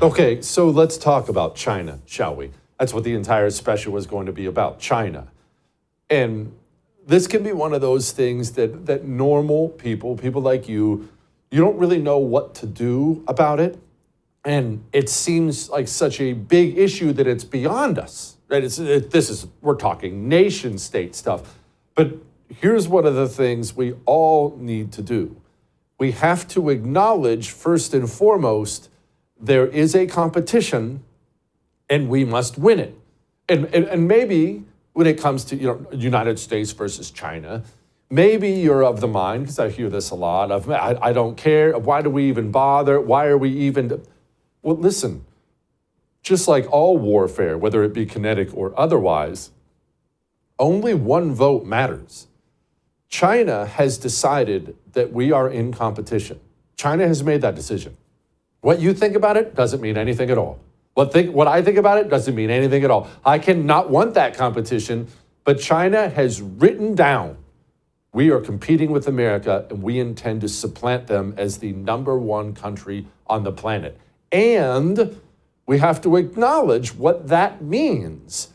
Okay, so let's talk about China, shall we? That's what the entire special was going to be about, China. And this can be one of those things that normal people, people like you don't really know what to do about it. And it seems like such a big issue that it's beyond us. Right? We're talking nation state stuff. But here's one of the things we all need to do. We have to acknowledge, first and foremost, there is a competition and we must win it. And maybe when it comes to United States versus China, maybe you're of the mind, because I hear this a lot, of I don't care, why do we even bother, why are we even... Well, listen, just like all warfare, whether it be kinetic or otherwise, only one vote matters. China has decided that we are in competition. China has made that decision. What you think about it doesn't mean anything at all. What I think about it doesn't mean anything at all. I cannot want that competition, but China has written down, we are competing with America and we intend to supplant them as the number one country on the planet. And we have to acknowledge what that means.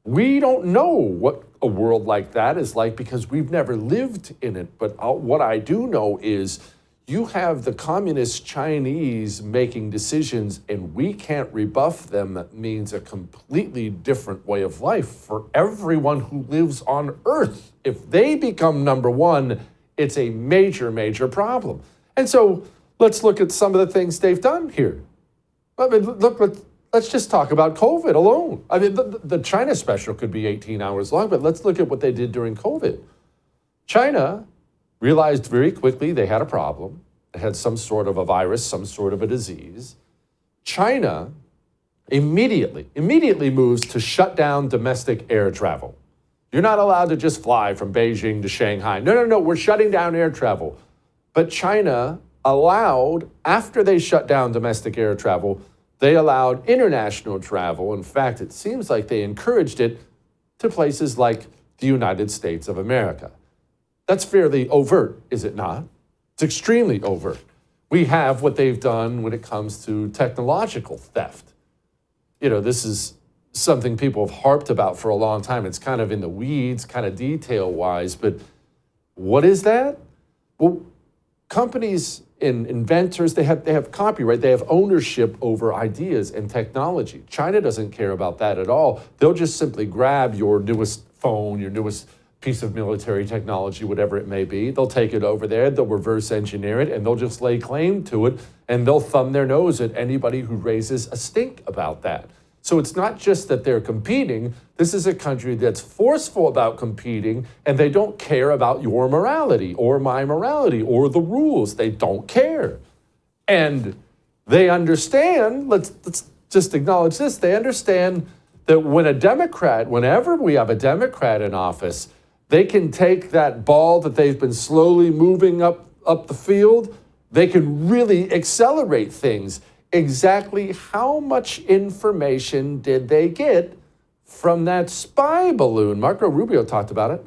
We don't know what a world like that is like because we've never lived in it. But what I do know is you have the communist Chinese making decisions and we can't rebuff them. That means a completely different way of life for everyone who lives on Earth. If they become number one, it's a major, major problem. And so let's look at some of the things they've done here. I mean, let's just talk about COVID alone. I mean, the China special could be 18 hours long, but let's look at what they did during COVID. China realized very quickly they had a problem. They had some sort of a virus, some sort of a disease. China immediately moves to shut down domestic air travel. You're not allowed to just fly from Beijing to Shanghai. No, we're shutting down air travel. But China allowed, after they shut down domestic air travel, they allowed international travel. In fact, it seems like they encouraged it to places like the United States of America. That's fairly overt, is it not? It's extremely overt. We have what they've done when it comes to technological theft. This is something people have harped about for a long time. It's kind of in the weeds, kind of detail-wise, but what is that? Well, companies and inventors, they have copyright, they have ownership over ideas and technology. China doesn't care about that at all. They'll just simply grab your newest phone, your newest piece of military technology, whatever it may be. They'll take it over there, they'll reverse engineer it, and they'll just lay claim to it, and they'll thumb their nose at anybody who raises a stink about that. So it's not just that they're competing. This is a country that's forceful about competing, and they don't care about your morality or my morality or the rules. They don't care. And they understand, let's just acknowledge this, they understand that whenever we have a Democrat in office, they can take that ball that they've been slowly moving up the field, they can really accelerate things. Exactly how much information did they get from that spy balloon? Marco Rubio talked about it.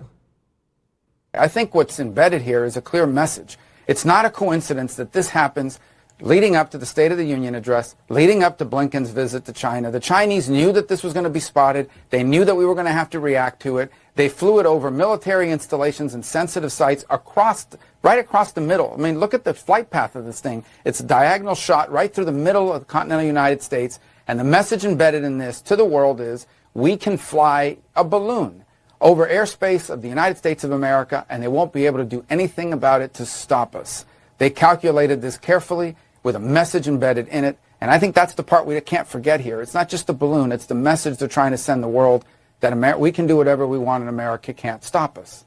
I think what's embedded here is a clear message. It's not a coincidence that this happens leading up to the State of the Union address, leading up to Blinken's visit to China. The Chinese knew that this was going to be spotted. They knew that we were going to have to react to it. They flew it over military installations and sensitive sites right across the middle. I mean, look at the flight path of this thing. It's a diagonal shot right through the middle of the continental United States. And the message embedded in this to the world is we can fly a balloon over airspace of the United States of America, and they won't be able to do anything about it to stop us. They calculated this carefully with a message embedded in it. And I think that's the part we can't forget here. It's not just the balloon. It's the message they're trying to send the world that we can do whatever we want and America can't stop us.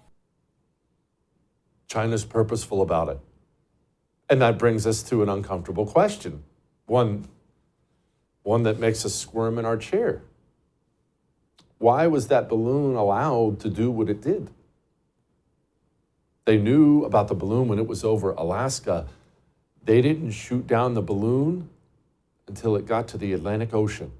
China's purposeful about it. And that brings us to an uncomfortable question. One that makes us squirm in our chair. Why was that balloon allowed to do what it did? They knew about the balloon when it was over Alaska. They didn't shoot down the balloon until it got to the Atlantic Ocean.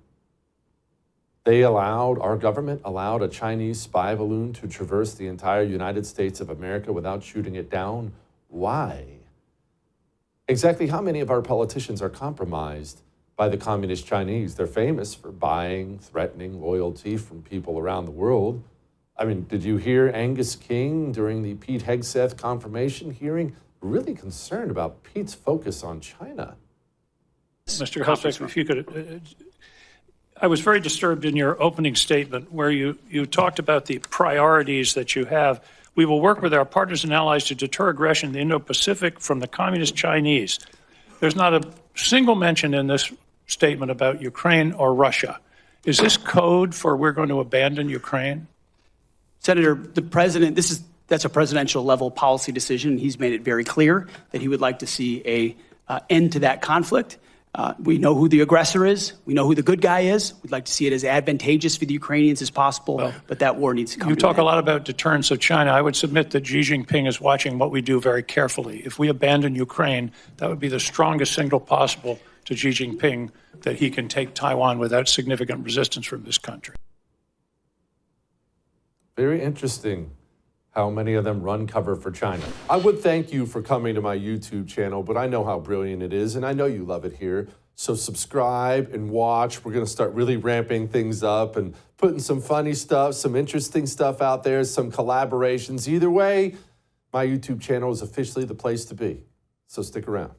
Our government allowed a Chinese spy balloon to traverse the entire United States of America without shooting it down. Why? Exactly how many of our politicians are compromised by the communist Chinese. They're famous for buying, threatening loyalty from people around the world. I mean, did you hear Angus King during the Pete Hegseth confirmation hearing? Really concerned about Pete's focus on China. Mr. Husbeck, if you could, I was very disturbed in your opening statement where you talked about the priorities that you have. We will work with our partners and allies to deter aggression in the Indo-Pacific from the communist Chinese. There's not a single mention in this statement about Ukraine or Russia. Is this code for we're going to abandon Ukraine? Senator, the president, that's a presidential level policy decision. He's made it very clear that he would like to see a end to that conflict. We know who the aggressor is. We know who the good guy is. We'd like to see it as advantageous for the Ukrainians as possible, but that war needs to come to an end. You talk a lot about deterrence of China. I would submit that Xi Jinping is watching what we do very carefully. If we abandon Ukraine, that would be the strongest signal possible to Xi Jinping that he can take Taiwan without significant resistance from this country. Very interesting how many of them run cover for China. I would thank you for coming to my YouTube channel, but I know how brilliant it is, and I know you love it here. So subscribe and watch. We're gonna start really ramping things up and putting some funny stuff, some interesting stuff out there, some collaborations. Either way, my YouTube channel is officially the place to be. So stick around.